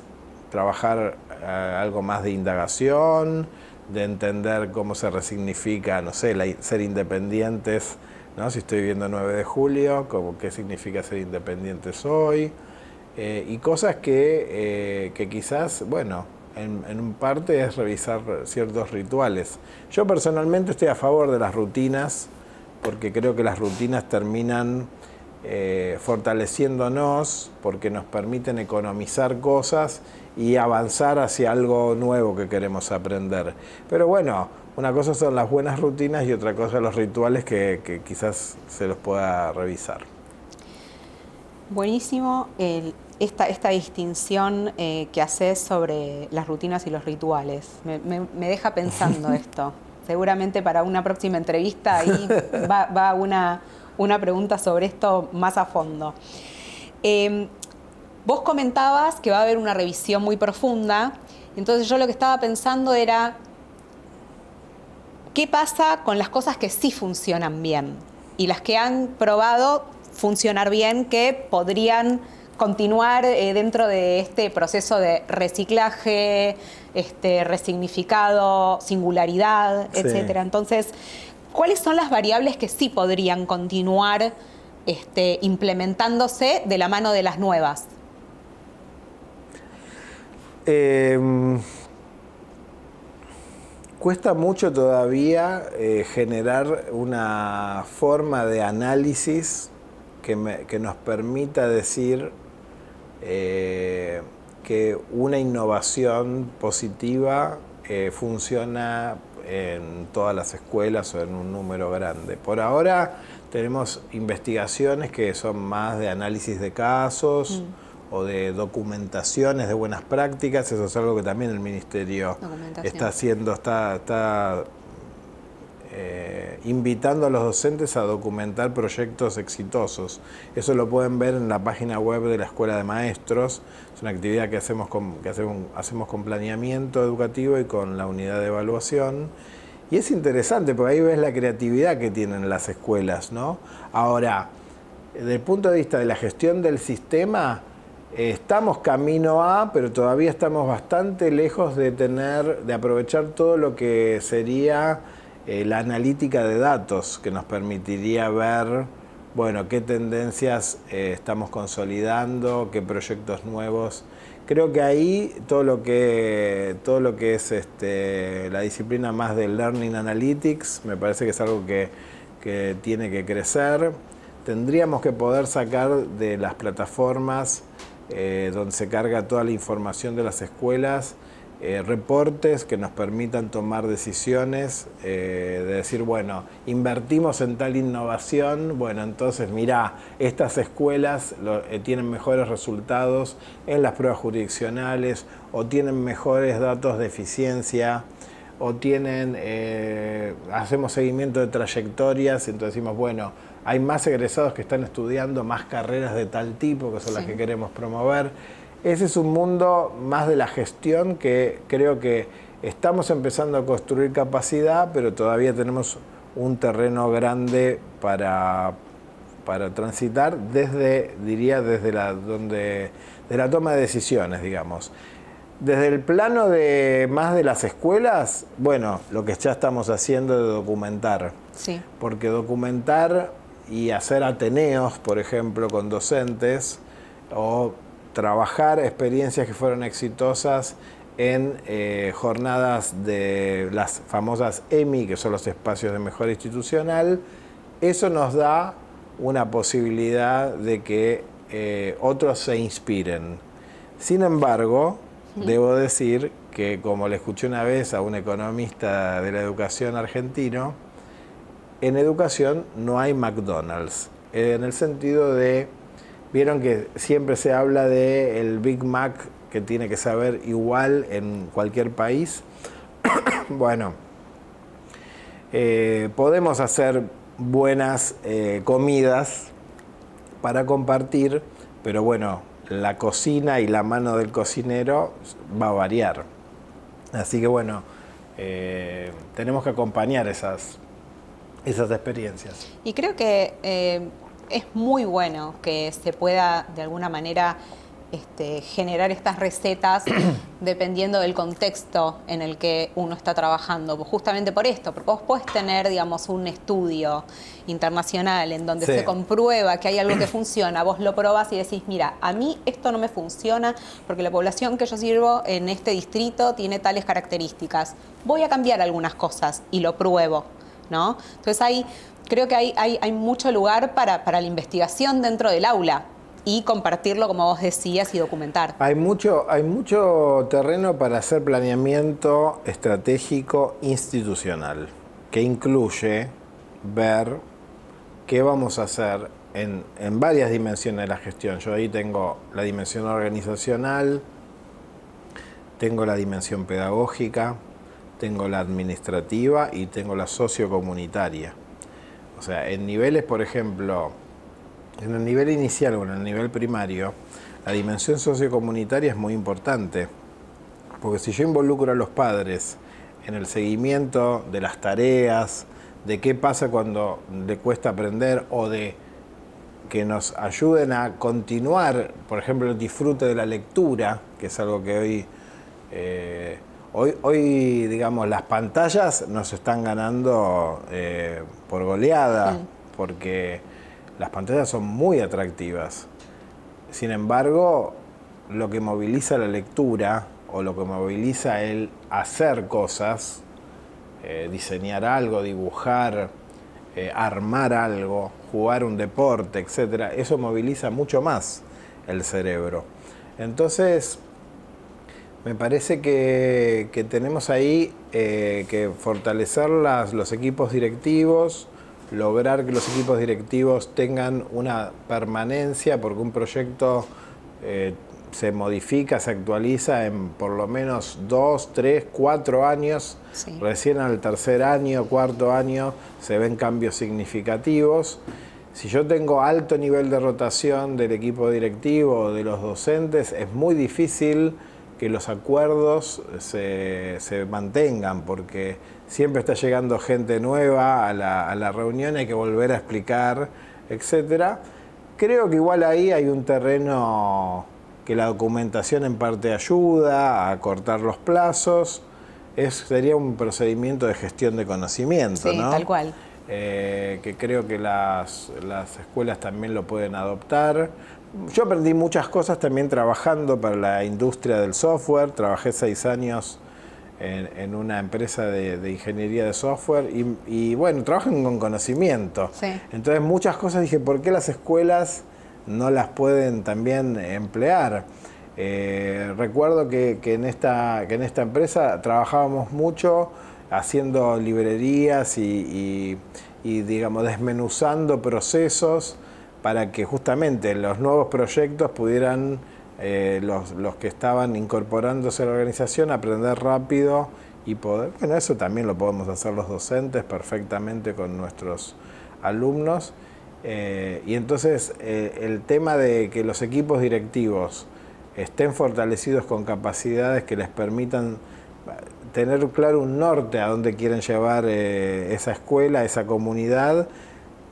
trabajar algo más de indagación, de entender cómo se resignifica, no sé, ser independientes, ¿no? Si estoy viviendo 9 de julio, qué significa ser independientes hoy, y cosas que quizás, bueno, en parte es revisar ciertos rituales. Yo personalmente estoy a favor de las rutinas, porque creo que las rutinas terminan fortaleciéndonos, porque nos permiten economizar cosas y avanzar hacia algo nuevo que queremos aprender. Pero bueno, una cosa son las buenas rutinas y otra cosa los rituales que quizás se los pueda revisar. Buenísimo esta distinción que haces sobre las rutinas y los rituales. Me deja pensando esto. Seguramente para una próxima entrevista ahí va una pregunta sobre esto más a fondo. Vos comentabas que va a haber una revisión muy profunda, entonces yo lo que estaba pensando era ¿qué pasa con las cosas que sí funcionan bien? Y las que han probado funcionar bien, que podrían continuar dentro de este proceso de reciclaje, resignificado, singularidad, Sí. etcétera. Entonces, ¿cuáles son las variables que sí podrían continuar implementándose de la mano de las nuevas? Cuesta mucho todavía generar una forma de análisis que nos permita decir que una innovación positiva funciona en todas las escuelas o en un número grande. Por ahora tenemos investigaciones que son más de análisis de casos o de documentaciones de buenas prácticas. Eso es algo que también el Ministerio está haciendo, está invitando a los docentes a documentar proyectos exitosos. Eso lo pueden ver en la página web de la Escuela de Maestros. Es una actividad que hacemos con planeamiento educativo y con la unidad de evaluación. Y es interesante porque ahí ves la creatividad que tienen las escuelas, ¿no? Ahora, desde el punto de vista de la gestión del sistema, estamos camino a, pero todavía estamos bastante lejos de aprovechar todo lo que sería la analítica de datos, que nos permitiría ver, bueno, qué tendencias estamos consolidando, qué proyectos nuevos. Creo que ahí todo lo que es la disciplina más del Learning Analytics, me parece que es algo que tiene que crecer. Tendríamos que poder sacar de las plataformas donde se carga toda la información de las escuelas, reportes que nos permitan tomar decisiones, de decir, bueno, invertimos en tal innovación, bueno, entonces mirá, estas escuelas tienen mejores resultados en las pruebas jurisdiccionales, o tienen mejores datos de eficiencia, o tienen, hacemos seguimiento de trayectorias, entonces decimos, bueno, hay más egresados que están estudiando más carreras de tal tipo, que son las que queremos promover. Ese es un mundo más de la gestión que creo que estamos empezando a construir capacidad, pero todavía tenemos un terreno grande para transitar desde la toma de decisiones, digamos. Desde el plano más de las escuelas, bueno, lo que ya estamos haciendo de documentar. Sí. Porque documentar y hacer ateneos, por ejemplo, con docentes, o trabajar experiencias que fueron exitosas en jornadas de las famosas EMI, que son los espacios de mejora institucional, eso nos da una posibilidad de que otros se inspiren. Sin embargo, debo decir que, como le escuché una vez a un economista de la educación argentino, en educación no hay McDonald's, en el sentido de, vieron que siempre se habla de el Big Mac que tiene que saber igual en cualquier país. Bueno, podemos hacer buenas comidas para compartir, pero bueno, la cocina y la mano del cocinero va a variar. Así que bueno, tenemos que acompañar esas experiencias. Y creo que es muy bueno que se pueda de alguna manera generar estas recetas dependiendo del contexto en el que uno está trabajando, justamente por esto, porque vos podés tener, digamos, un estudio internacional en donde se comprueba que hay algo que funciona, vos lo probás y decís, mira, a mí esto no me funciona porque la población que yo sirvo en este distrito tiene tales características, voy a cambiar algunas cosas y lo pruebo, ¿no? Entonces creo que hay mucho lugar para la investigación dentro del aula y compartirlo, como vos decías, y documentar. Hay mucho terreno para hacer planeamiento estratégico institucional, que incluye ver qué vamos a hacer en varias dimensiones de la gestión. Yo ahí tengo la dimensión organizacional, tengo la dimensión pedagógica, tengo la administrativa y tengo la sociocomunitaria. O sea, en niveles, por ejemplo, en el nivel inicial o en el nivel primario, la dimensión sociocomunitaria es muy importante, porque si yo involucro a los padres en el seguimiento de las tareas, de qué pasa cuando le cuesta aprender, o de que nos ayuden a continuar, por ejemplo, el disfrute de la lectura, que es algo que hoy digamos, las pantallas nos están ganando por goleada, porque las pantallas son muy atractivas. Sin embargo, lo que moviliza la lectura, o lo que moviliza el hacer cosas, diseñar algo, dibujar, armar algo, jugar un deporte, etc., eso moviliza mucho más el cerebro. Entonces, me parece que tenemos ahí que fortalecer los equipos directivos, lograr que los equipos directivos tengan una permanencia, porque un proyecto se modifica, se actualiza en por lo menos 2, 3, 4 años. Sí. Recién al tercer año, cuarto año, se ven cambios significativos. Si yo tengo alto nivel de rotación del equipo directivo o de los docentes, es muy difícil que los acuerdos se mantengan, porque siempre está llegando gente nueva a la reunión, hay que volver a explicar, etc. Creo que igual ahí hay un terreno que la documentación en parte ayuda a cortar los plazos. sería un procedimiento de gestión de conocimiento, sí, ¿no? Tal cual. Que creo que las escuelas también lo pueden adoptar. Yo aprendí muchas cosas también trabajando para la industria del software. Trabajé 6 años en una empresa de ingeniería de software y bueno, trabajan con conocimiento. Sí. Entonces muchas cosas dije, ¿por qué las escuelas no las pueden también emplear? Recuerdo que en esta empresa trabajábamos mucho haciendo librerías y digamos desmenuzando procesos para que justamente los nuevos proyectos pudieran los que estaban incorporándose a la organización aprender rápido y poder, bueno, eso también lo podemos hacer los docentes perfectamente con nuestros alumnos. Y entonces el tema de que los equipos directivos estén fortalecidos con capacidades que les permitan tener claro un norte a dónde quieren llevar esa escuela, esa comunidad,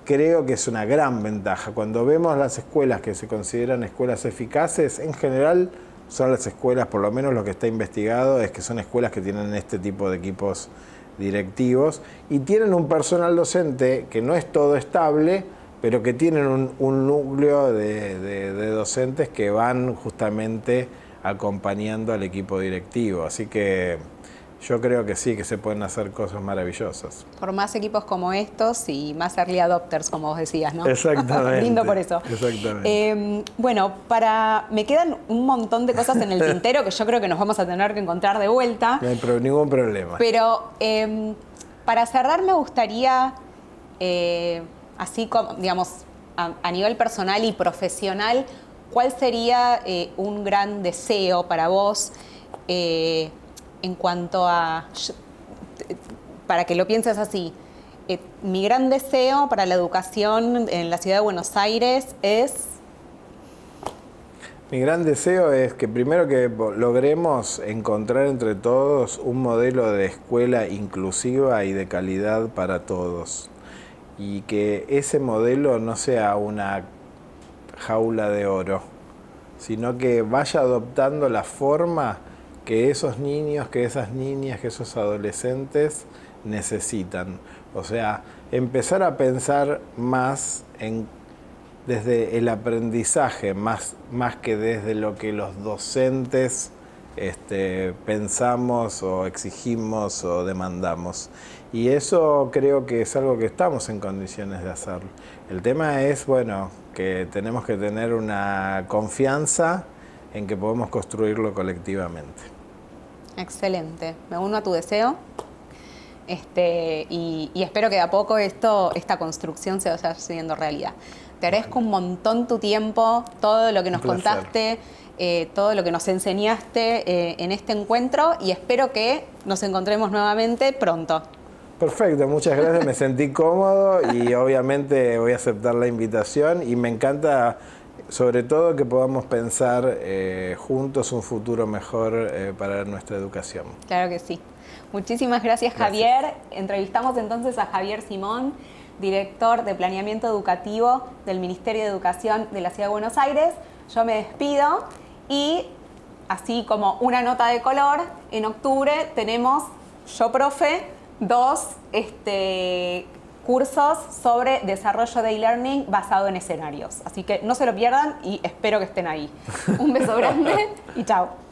creo que es una gran ventaja. Cuando vemos las escuelas que se consideran escuelas eficaces, en general son las escuelas, por lo menos lo que está investigado, es que son escuelas que tienen este tipo de equipos directivos y tienen un personal docente que no es todo estable, pero que tienen un núcleo de docentes que van justamente acompañando al equipo directivo. Así que yo creo que sí, que se pueden hacer cosas maravillosas. Por más equipos como estos y más early adopters, como vos decías, ¿no? Exactamente. Lindo por eso. Exactamente. Bueno, me quedan un montón de cosas en el tintero que yo creo que nos vamos a tener que encontrar de vuelta. No hay ningún problema. Pero para cerrar me gustaría, así como, digamos, a nivel personal y profesional, ¿cuál sería un gran deseo para vos en cuanto a, para que lo pienses así, mi gran deseo para la educación en la ciudad de Buenos Aires es? Mi gran deseo es que primero que logremos encontrar entre todos un modelo de escuela inclusiva y de calidad para todos. Y que ese modelo no sea una jaula de oro, sino que vaya adoptando la forma que esos niños, que esas niñas, que esos adolescentes necesitan. O sea, empezar a pensar más desde el aprendizaje, más que desde lo que los docentes pensamos o exigimos o demandamos. Y eso creo que es algo que estamos en condiciones de hacerlo. El tema es, bueno, que tenemos que tener una confianza en que podemos construirlo colectivamente. Excelente, me uno a tu deseo y espero que de a poco esta construcción se vaya haciendo realidad. Te agradezco un montón tu tiempo, todo lo que nos contaste, todo lo que nos enseñaste en este encuentro y espero que nos encontremos nuevamente pronto. Perfecto, muchas gracias, me sentí cómodo y obviamente voy a aceptar la invitación y me encanta sobre todo que podamos pensar juntos un futuro mejor para nuestra educación. Claro que sí. Muchísimas gracias, Javier. Entrevistamos entonces a Javier Simón, director de Planeamiento Educativo del Ministerio de Educación de la Ciudad de Buenos Aires. Yo me despido y, así como una nota de color, en octubre tenemos Yo Profe, 2 cursos sobre desarrollo de e-learning basado en escenarios. Así que no se lo pierdan y espero que estén ahí. Un beso grande y chao.